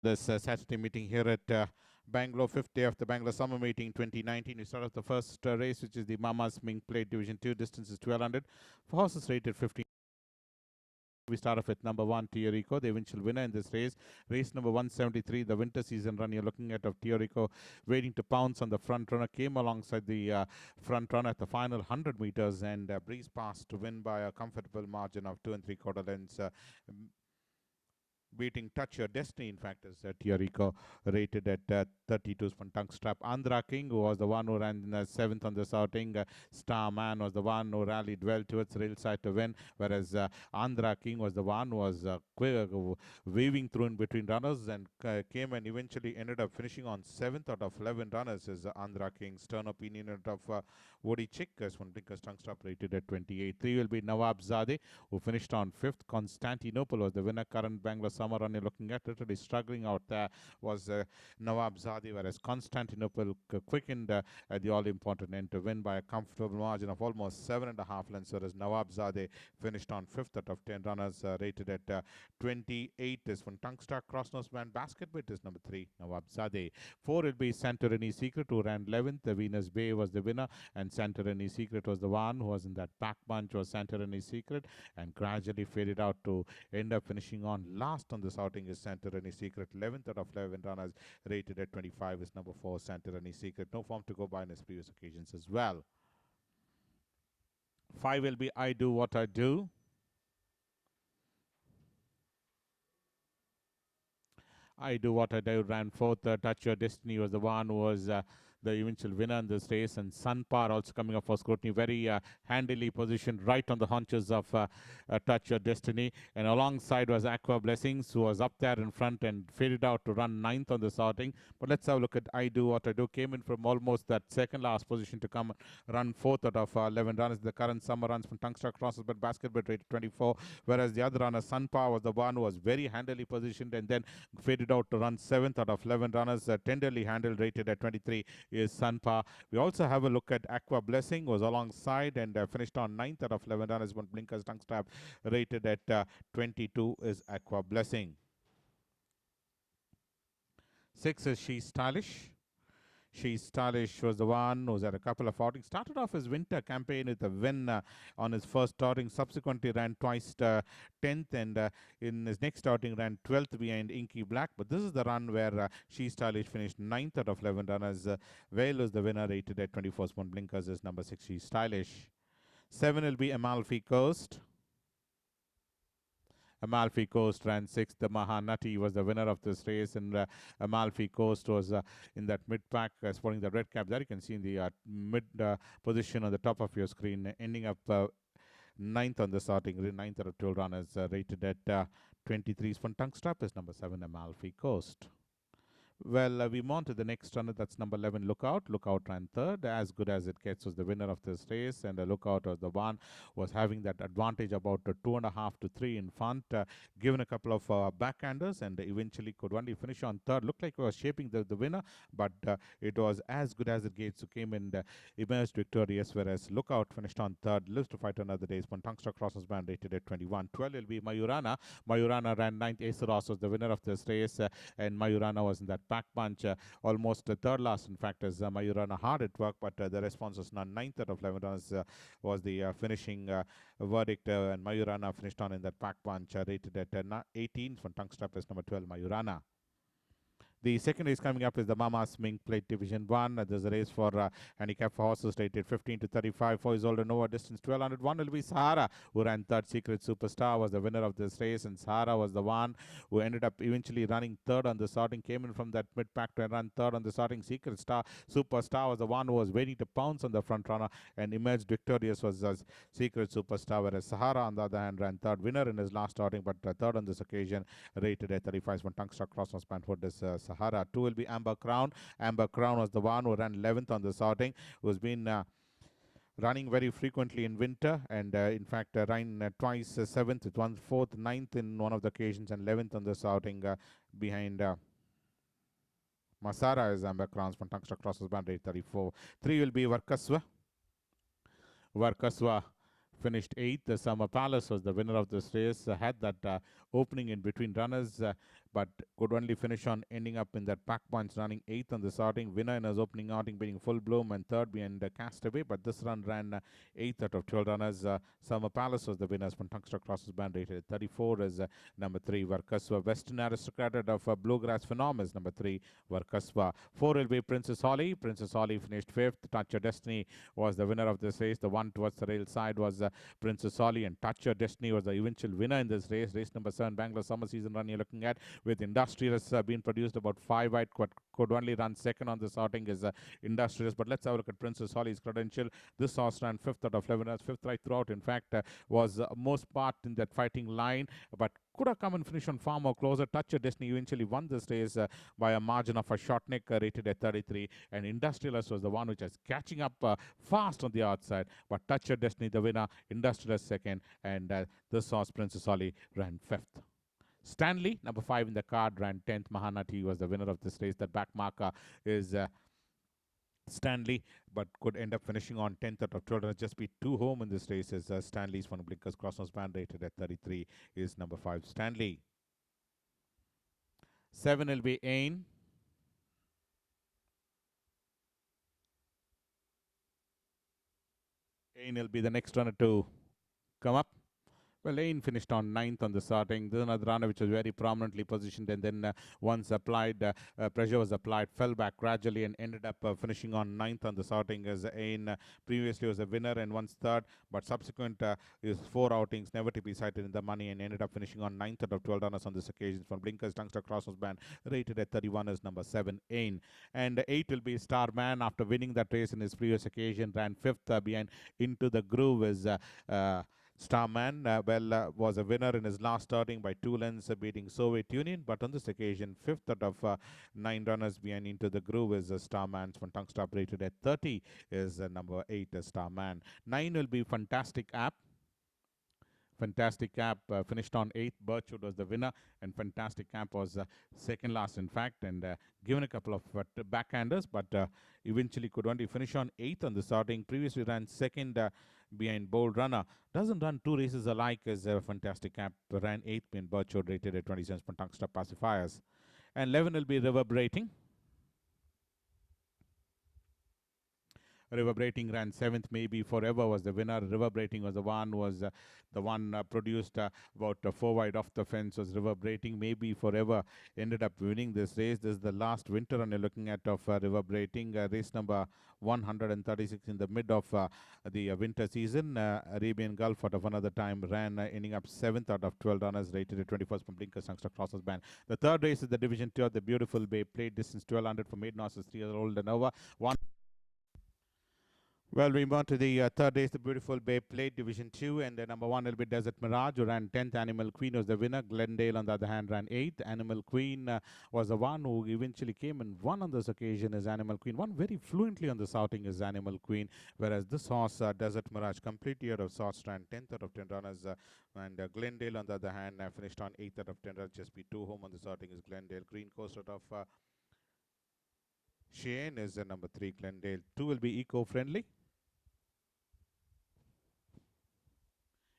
This Saturday meeting here at Bangalore, 5th day of the Bangalore Summer Meeting 2019. We start off the first race, which is the Mama's Mink Plate Division 2. Distance is 1200. For horses rated 15. We start off with number 1, Teorico, the eventual winner in this race. Race number 173, the winter season run. You're looking at of Teorico waiting to pounce on the front runner. Came alongside the front runner at the final 100 meters and breezed past to win by a comfortable margin of 2 3/4 lengths. Beating Touch Your Destiny, in fact, is Teorico, rated at 32 from tongue strap. Andhra King, who was the one who ran 7th on this outing. Starman was the one who rallied well towards rail side to win, whereas Andhra King was the one who was waving through in between runners and came and eventually ended up finishing on 7th out of 11 runners. Is Andhra King's turn opinion of Woody Chick, as one Blinkers tongue strap, rated at 28. 3 will be Nawab Zadeh, who finished on 5th. Constantinople was the winner. Current Bangalore Summer run you're looking at, literally struggling out there was Nawab Zadeh, whereas Constantinople quickened at the all-important end to win by a comfortable margin of almost 7.5 lengths, whereas Nawab Zadeh finished on 5th out of 10 runners, rated at 28. Is from Tungstar Crossnose Band Basket, but is number 3, Nawab Zadeh. 4 will be Santorini Secret, who ran 11th. The Venus Bay was the winner, and Santorini Secret was the one who was in that back bunch, was Santorini Secret, and gradually faded out to end up finishing on last on this outing. Is Santorini Secret. 11th out of 11 runners, rated at 25, is number 4, Santorini Secret. No form to go by in his previous occasions as well. 5 will be I Do What I Do. I Do What I Do ran 4th. Touch Your Destiny was the one who was the eventual winner in this race, and Sunpar also coming up for scrutiny, very handily positioned right on the haunches of Touch Your Destiny, and alongside was AQUA Blessings, who was up there in front and faded out to run 9th on this outing. But let's have a look at I Do What I Do. Came in from almost that second last position to come run 4th out of 11 runners. The current summer runs from Tungstar Crosses, but basketball rated 24, whereas the other runner, Sunpar, was the one who was very handily positioned and then faded out to run 7th out of 11 runners, tenderly handled, rated at 23, is Sunpa. We also have a look at AQUA Blessing, was alongside and finished on 9th out of 11 runners. One Blinkers tongue strap, rated at 22, is AQUA Blessing. 6 is She's Stylish. She's Stylish was the one who's had a couple of outings. Started off his winter campaign with a win on his first outing. Subsequently ran twice 10th, and in his next outing ran 12th behind Inky Black. But this is the run where She's Stylish finished 9th out of 11 runners. VAIL is the winner, rated at 24. Spoon Blinkers is number 6, She's Stylish. 7 will be Amalfi Coast. Amalfi Coast ran 6th. The Mahanatu was the winner of this race, and Amalfi Coast was in that mid-pack, sporting the red cap. There you can see in the mid position on the top of your screen, ending up 9th on the starting, 9th out of 12 runners, rated at 23. From tongue strap is number 7, Amalfi Coast. Well, we move on to the next runner. That's number 11, Lookout. Lookout ran 3rd. As good as it gets was the winner of this race, and Lookout was the one was having that advantage about 2.5 to 3 in front, given a couple of backhanders, and eventually could only finish on 3rd. Looked like it was shaping the winner, but it was as good as it gets, who came and emerged victorious, whereas Lookout finished on 3rd. Lives to fight another day. One Tungstar Crosses Band, rated at 21. 12 will be Mayurana. Mayurana ran 9th. Aceros was the winner of this race, and Mayurana was in that back punch, almost 3rd last, in fact, as Mayurana hard at work, but the response was none. 9th out of 11 runs was the finishing verdict, and Mayurana finished on in that back punch, rated at 18. From tongue strap is number 12, Mayurana. The second race coming up is the Mama's Mink Plate Division 1. There's a race for handicap for horses rated 15 to 35. 4 years old and over, distance 1200. 1 will be Sahara, who ran 3rd. Secret Superstar was the winner of this race, and Sahara was the one who ended up eventually running 3rd on the starting. Came in from that mid-pack to run 3rd on the starting. Secret Superstar was the one who was waiting to pounce on the front runner and emerged victorious, was Secret Superstar, whereas Sahara, on the other hand, ran 3rd. Winner in his last outing, but 3rd on this occasion, rated at 35. One Tungstar Crossnose Spanford is Sahara. 2 will be Amber Crown. Amber Crown was the one who ran 11th on this outing, who's been running very frequently in winter, and in fact ran twice 7th, with 1 4th, 9th in one of the occasions, and 11th on this outing behind Masada is Amber Crown's from Tungstar Crosses Band, rate 34. 3 will be Varkaswa. Varkaswa finished 8th. The Summer Palace was the winner of this race, had that opening in between runners, but could only finish on ending up in that pack points, running 8th on the starting. Winner in his opening outing being Full Bloom, and third behind Castaway, but this run ran 8th out of 12 runners. Summer Palace was the winners from Tungsten Crosses Band, rated at 34 is number 3. Varkaswa Western Aristocrat of Bluegrass Phenom is number 3. Varkaswa. 4 will be Princess Holly. Princess Holly finished 5th. Touch Your Destiny was the winner of this race. The one towards the rail side was Princess Holly, and Touch Your Destiny was the eventual winner in this race. Race number 7, Bangalore Summer Season Run, you're looking at, with Industrialists being produced about 5 wide, could only run second on this outing is Industrialists. But let's have a look at Princess Holly's credential. This horse ran 5th out of 11 runners, 5th right throughout. In fact, was most part in that fighting line, but could have come and finished on far more closer. Touch Your Destiny eventually won this race by a margin of a short neck, rated at 33. And Industrialist was the one which is catching up fast on the outside. But Touch Your Destiny, the winner, Industrialist second, and this horse, Princess Holly, ran 5th. Stanley, number 5 in the card, ran 10th. Mahanatu was the winner of this race. That back marker is Stanley, but could end up finishing on 10th out of 12. Just be 2 home in this race as Stanley's one blinkers crossnose band, rated at 33, is number 5, Stanley. 7 will be Ain. Ain will be the next runner to come up. Well, Lane finished on 9th on the starting. This is another runner which was very prominently positioned, and then once applied, pressure was applied, fell back gradually and ended up finishing on 9th on the starting, as Ain previously was a winner and once third, but subsequent his 4 outings never to be cited in the money, and ended up finishing on 9th out of 12 runners on this occasion. From blinkers, Tungsten Crossnose Band, rated at 31, is number 7, Ain. And 8 will be Starman. After winning that race in his previous occasion, ran 5th behind Into the Groove, is Starman. Was a winner in his last starting by 2 lengths, beating Soviet Union, but on this occasion, 5th out of 9 runners behind Into the Groove is Starman. From Tungsten rated at 30 is number 8, Starman. 9 will be Fantastic App. Fantastic Cap finished on 8th. Birchwood was the winner, and Fantastic Cap was second last, in fact, and given a couple of backhanders, but eventually could only finish on 8th on the starting. Previously ran second behind Bold Runner. Doesn't run 2 races alike as Fantastic Cap. Ran 8th behind Birchwood, rated at 20 cents for Tungsten Pacifiers. And 11 will be Reverberating. Reverberating ran 7th. Maybe Forever was the winner. Reverberating was the one produced about 4 wide off the fence, was Reverberating. Maybe Forever ended up winning this race. This is the last winter run you're looking at of Reverberating. Race number 136 in the mid of the winter season. Arabian Gulf out of another time ran, ending up 7th out of 12 runners, rated at 21st from blinkers, Tungsten Crossnose Band. The third race is the Division 2 of the Beautiful Bay Plate, distance 1200 for maiden horses 3 years old and over. Well, we move on to the third race, the Beautiful Bay Plate, Division 2, and number 1 will be Desert Mirage, who ran 10th. Animal Queen was the winner. Glendale, on the other hand, ran 8th. Animal Queen was the one who eventually came and won on this occasion, as Animal Queen. Won very fluently on this outing as Animal Queen, whereas this horse, Desert Mirage, completely out of sorts, ran 10th out of 10 runners, and Glendale, on the other hand, finished on 8th out of 10 runners. Just be 2 home on this outing is Glendale. Green Coast out of Cheyenne is number 3, Glendale. 2 will be Eco-Friendly.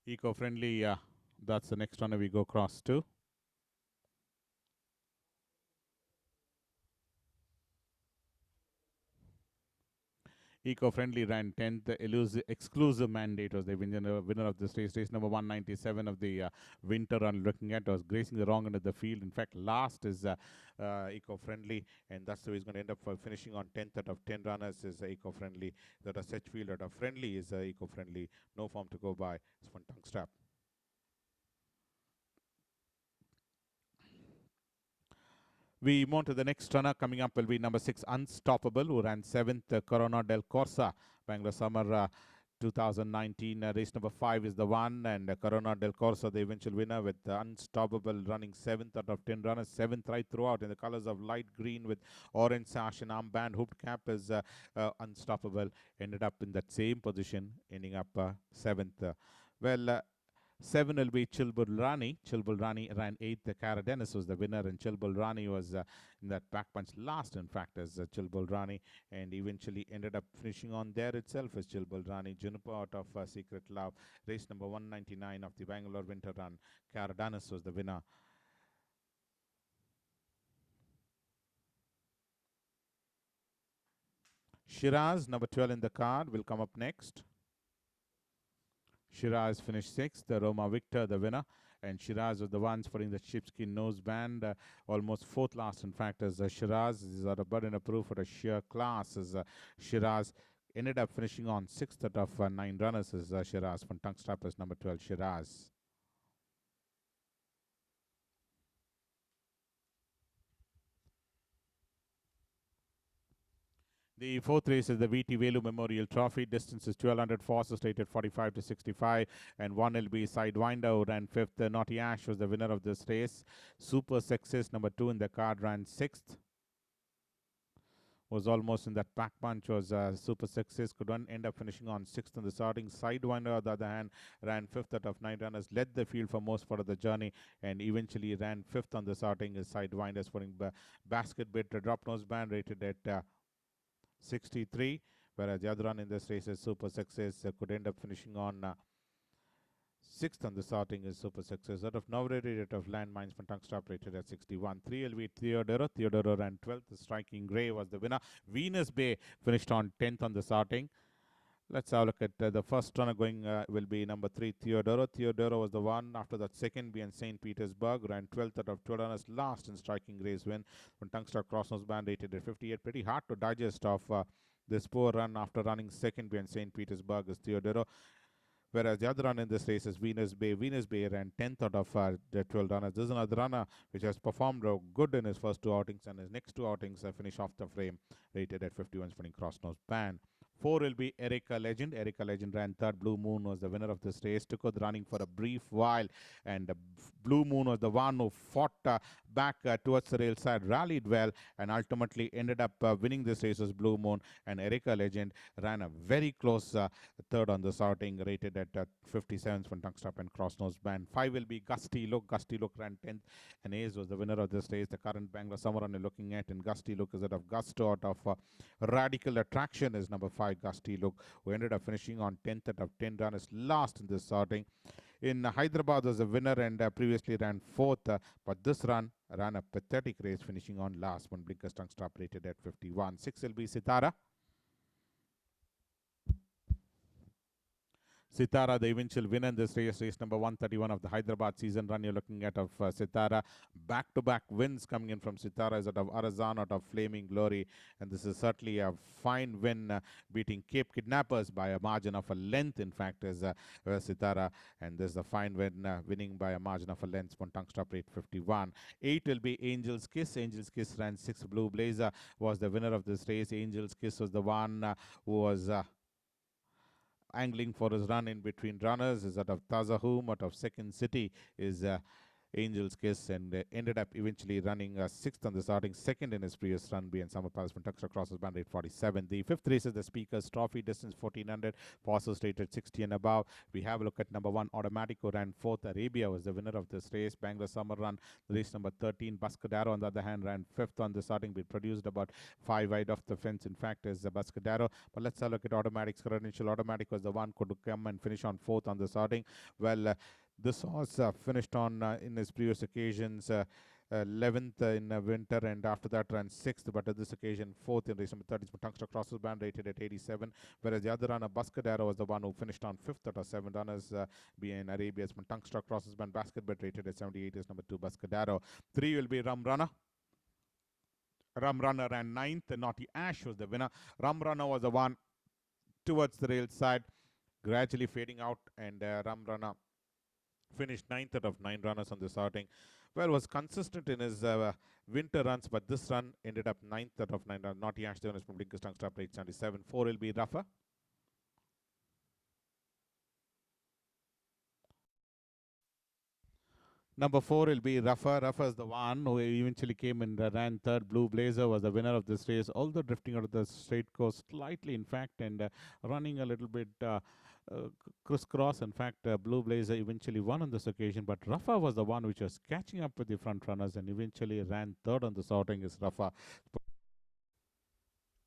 Eco-Friendly, that's the next one we go across to. Eco-Friendly ran 10th. The exclusive mandate was the winner of this race. Race number 197 of the winter run. Looking at, was gracing the wrong end of the field. In fact, last is Eco-Friendly, and that's the way he's going to end up finishing on 10th out of 10 runners is Eco-Friendly. That is Sedgefield out of Friendly is Eco-Friendly. No form to go by. It's one tongue strap. We move on to the next runner. Coming up will be number 6, Unstoppable, who ran 7th. Corona del Corsa, Bangalore Summer 2019. Race number 5 is the one, and Corona del Corsa, the eventual winner, with Unstoppable running 7th out of 10 runners, 7th right throughout in the colors of light green with orange sash and armband. Hooped cap is Unstoppable. Ended up in that same position, ending up 7th. 7 will be Chilbul Rani. Chilbul Rani ran 8th. The KARADENIZ was the winner, and Chilbul Rani was in that back punch last, in fact, as Chilbul Rani, and eventually ended up finishing on there itself as Chilbul Rani. Juniper out of Secret Love, race number 199 of the Bangalore Winter Run. KARADENIZ was the winner. Shiraz, number 12 in the card, will come up next. Shiraz finished 6th. The Roma Victor, the winner. And Shiraz was the ones putting the sheepskin noseband, almost 4th last, in fact, as Shiraz is at a burden of proof for a sheer class, as Shiraz ended up finishing on 6th out of 9 runners, as Shiraz from Tongue Strappers, number 12, Shiraz. The 4th race is the VT Velu Memorial Trophy. Distance is 1200, forces rated 45 to 65, and 1 will be Sidewinder, who ran 5th. Naughty Ash was the winner of this race. Super Success, number 2 in the card, ran 6th. Was almost in that back punch, was Super Success, could end up finishing on 6th in the starting. Sidewinder, on the other hand, ran 5th out of 9 runners, led the field for most part of the journey, and eventually ran 5th on the starting. Is Sidewinder putting basket bit, drop nose band rated at 63, whereas the other run in this race is Super Success, could end up finishing on 6th on the starting is Super Success. Out of Novelty, rate of Landmines from Tongue Strap rated at 61. 3 will be Theodoro. Theodoro ran 12th. The Striking Grey was the winner. Venus Bay finished on 10th on the starting. Let's have a look at the first runner going will be number 3, Theodoro. Theodoro was the one. After that, second being St. Petersburg, ran 12th out of 12 runners, last in Striking Gray's win. From Tungster Crossnose Band rated at 58. Pretty hard to digest of this poor run after running second behind St. Petersburg is Theodoro. Whereas the other runner in this race is Venus Bay. Venus Bay ran 10th out of the 12 runners. This is another runner which has performed good in his first 2 outings, and his next 2 outings finish off the frame, rated at 51, spinning cross-nose band. 4 will be ARECA Legend. ARECA Legend ran 3rd. Blue Moon was the winner of this race. Took out running for a brief while, and Blue Moon was the one who fought back towards the rail side, rallied well, and ultimately ended up winning this race as Blue Moon. And ARECA Legend ran a very close 3rd on this outing, rated at 57 from Tongue Strap and Cross Nose Band. 5 will be Gusty Look. Gusty Look ran 10th, and Ace was the winner of this race. The current Bangalore summer run you're looking at, and Gusty Look is out of Gusto, out of Radical Attraction is number 5, Gusty Look, who ended up finishing on 10th out of 10 runners, last in this sorting. In Hyderabad was a winner and previously ran 4th, but this run ran a pathetic race, finishing on last. One Blinkers Tongue Strap rated at 51. 6 will be SITARA. SITARA, the eventual winner in this race, race number 131 of the Hyderabad season run you're looking at of SITARA. Back-to-back wins coming in from SITARA is out of Arazan, out of Flaming Glory, and this is certainly a fine win, beating Cape Kidnappers by a margin of a length, in fact, is SITARA, and this is a fine win, winning by a margin of a length. One Tongue Stop rate 51. 8 will be Angel's Kiss. Angel's Kiss ran 6. Blue Blazer was the winner of this race. Angel's Kiss was the one who was angling for his run in between runners. Is out of Tazahum, out of Second City is Angel's Kiss, and ended up eventually running 6th on the starting, 2nd in his previous run, being Summer Palace from Tuxter crosses band rate 47. The 5th race is the Speaker's Trophy, distance 1400, passes rated 60 and above. We have a look at number 1, Automatico, ran 4th. Arabia was the winner of this race. Bangalore Summer Run, race number 13. Buscadero, on the other hand, ran 5th on the starting, but produced about 5 wide off the fence, in fact, is Buscadero. But let's have a look at Automatic's credential. Automatic was the one could come and finish on 4th on the starting. Well, this horse finished on in his previous occasions 11th in winter, and after that ran 6th, but at this occasion 4th in race number 30. Tungster crosses band rated at 87, whereas the other runner Buscadero was the one who finished on 5th out of 7 runners, being Arabia's Tungster crosses band basket bet rated at 78 is number 2 Buscadero. 3 will be Rum Runner. Rum Runner ran 9th. Naughty Ash was the winner. Rum Runner was the one towards the rail side, gradually fading out, and Rum Runner finished 9th out of 9 runners on this outing. Well, was consistent in his winter runs, but this run ended up 9th out of 9 runners. Naughty Ash, the winners from Blinkers Tongue Strap rate 77. 4 will be Rafa. Number 4 will be Rafa. Rafa is the one who eventually came and ran 3rd. Blue Blazer was the winner of this race, although drifting out of the straight course slightly, in fact, and running a little bit crisscross. In fact, Blue Blazer eventually won on this occasion, but Rafa was the one which was catching up with the front runners and eventually ran third on this outing. Is Rafa.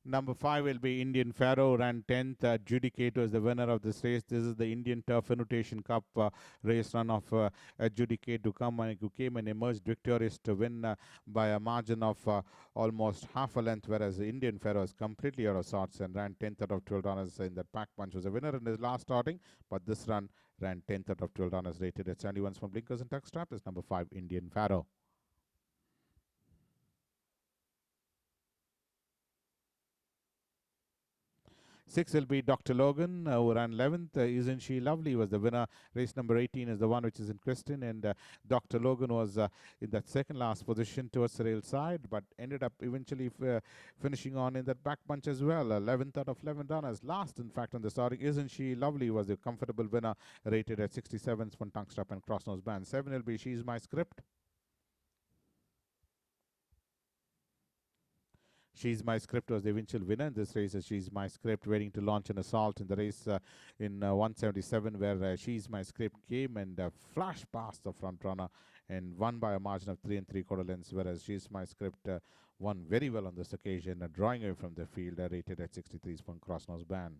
Number 5 will be Indian Pharaoh, ran 10th. Adjudicator is the winner of this race. This is the Indian Turf Invitation Cup race run of Adjudicator, who came and emerged victorious to win by a margin of almost half a length, whereas the Indian Pharaoh is completely out of sorts and ran 10th out of 12 runners in that pack punch. Was a winner in his last starting, but this run ran 10th out of 12 runners, rated at 71 from blinkers and tuck strap. Is number 5 Indian Pharaoh. 6 will be Dr. Logan, who ran 11th. Isn't She Lovely was the winner. Race number 18 is the one which is in question, and Dr. Logan was in that second last position towards the rail side, but ended up eventually finishing on in that back bunch as well. 11th out of 11 runners. Last, in fact, on the starting, Isn't She Lovely was the comfortable winner, rated at 67 from tongue strap and cross nose band. 7 will be She's My Script. She's My Script was the eventual winner in this race. She's My Script waiting to launch an assault in the race in 177, where She's My Script came and flashed past the front runner and won by a margin of 3 3/4 lengths, whereas She's My Script won very well on this occasion, drawing away from the field, rated at 63 from cross nose band.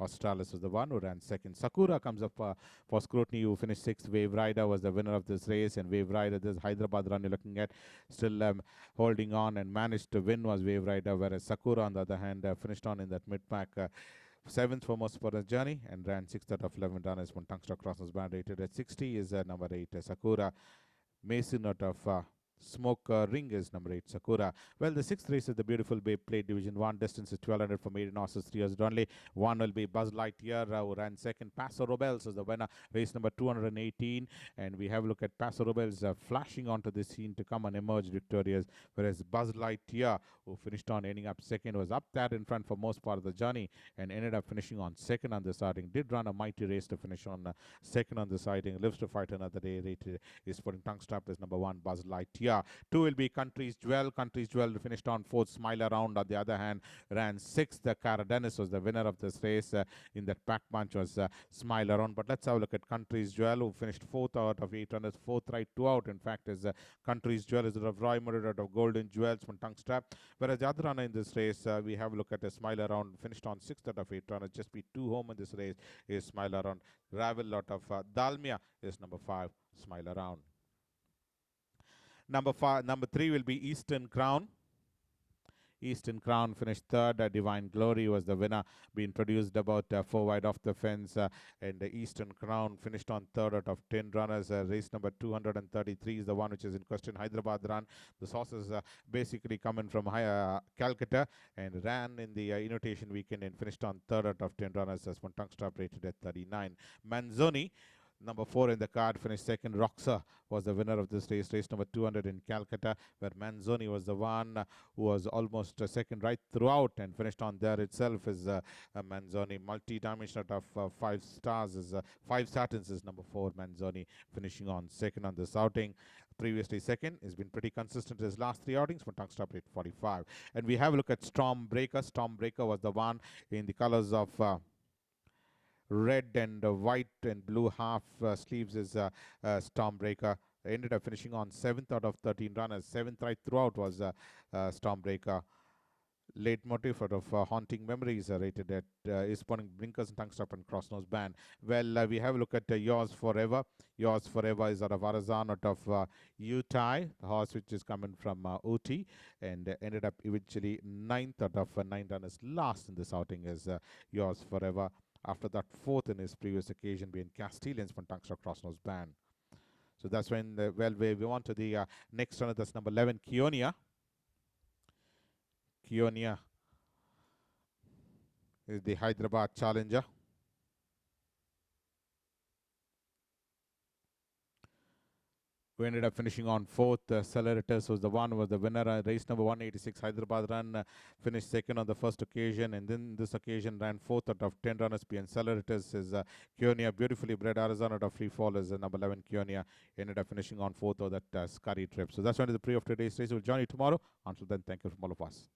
Australis was the one who ran second. Sakura comes up for scrutiny, who finished sixth. Wave Rider was the winner of this race, and Wave Rider, this Hyderabad run you're looking at, still holding on and managed to win was Wave Rider, whereas Sakura, on the other hand, finished on in that mid-pack. 7th for most for the journey and ran 6th out of 11 runners when Tungsten Crossness band, rated at 60 is number 8 Sakura. Mason out of Smoke Ring is number 8 Sakura. Well, the 6th race is the Beautiful Bay Plate Division 1. Distance is 1200 for maiden horses, 3 years only. 1 will be Buzz Lightyear, who ran second. PASO ROBLES is the winner, race number 218. And we have a look at PASO ROBLES flashing onto the scene to come and emerge victorious, whereas Buzz Lightyear, who finished on ending up second, was up there in front for most part of the journey and ended up finishing on second on the starting. Did run a mighty race to finish on second on the sighting. Lives to fight another day. Rated is putting tongue strap as number 1 Buzz Lightyear. 2 will be Country's Jewel. Country's Jewel finished on 4th. Smile Around, on the other hand, ran 6th. KARADENIZ was the winner of this race. In that pack bunch was Smile Around. But let's have a look at Country's Jewel, who finished 4th out of 8 runners. 4th right, 2 out. In fact, is Country's Jewel is out of Roy Murray, out of Golden Jewels from tongue strap. Whereas the other runner in this race, we have a look at Smile Around, finished on 6th out of 8 runners. Just be 2 home in this race is Smile Around. Ravel out of Dalmia is number 5, Smile Around. Number 3 will be Eastern Crown. Eastern Crown finished 3rd. Divine Glory was the winner, being produced about 4 wide off the fence. And the Eastern Crown finished on 3rd out of 10 runners. Race number 233 is the one which is in question. Hyderabad run. The horses basically coming from Calcutta and ran in the invitation weekend and finished on 3rd out of 10 runners. As one tongue strap, rated at 39. Manzoni, number 4 in the card, finished second. Roxa was the winner of this race, race number 200 in Calcutta, where Manzoni was the one who was almost second right throughout and finished on there itself. Is Manzoni, multi-dimensional out of 5 stars, is 5 startings is number 4 Manzoni, finishing on second on this outing. Previously second, has been pretty consistent his last 3 outings, for tongue strap rate 45. And we have a look at Stormbreaker. Stormbreaker was the one in the colors of red and white and blue half sleeves is Stormbreaker. Ended up finishing on 7th out of 13 runners. 7th right throughout was Stormbreaker. Late motif out of Haunting Memories, rated at is putting blinkers and tongue strap and cross nose band. Well, we have a look at Yours Forever. Yours Forever is out of Arizan, out of Utah, the horse which is coming from Ooty, and ended up eventually 9th out of 9 runners. Last in this outing is Yours Forever. After that, 4th in his previous occasion, being Castellans from tongue strap cross nose band. So that's when we want to the next runner. That's number 11 KIONIA. KIONIA is the Hyderabad challenger. We ended up finishing on 4th. CELERITAS was the one, was the winner. Race number 186 Hyderabad run, finished second on the first occasion, and then this occasion ran 4th out of 10 runners. And CELERITAS is KIONIA, beautifully bred Arizona out of Free Fall, is number 11 KIONIA. Ended up finishing on 4th of that Scurry trip. So that's one of the pre of today's race. We'll join you tomorrow. Until then, thank you from all of us.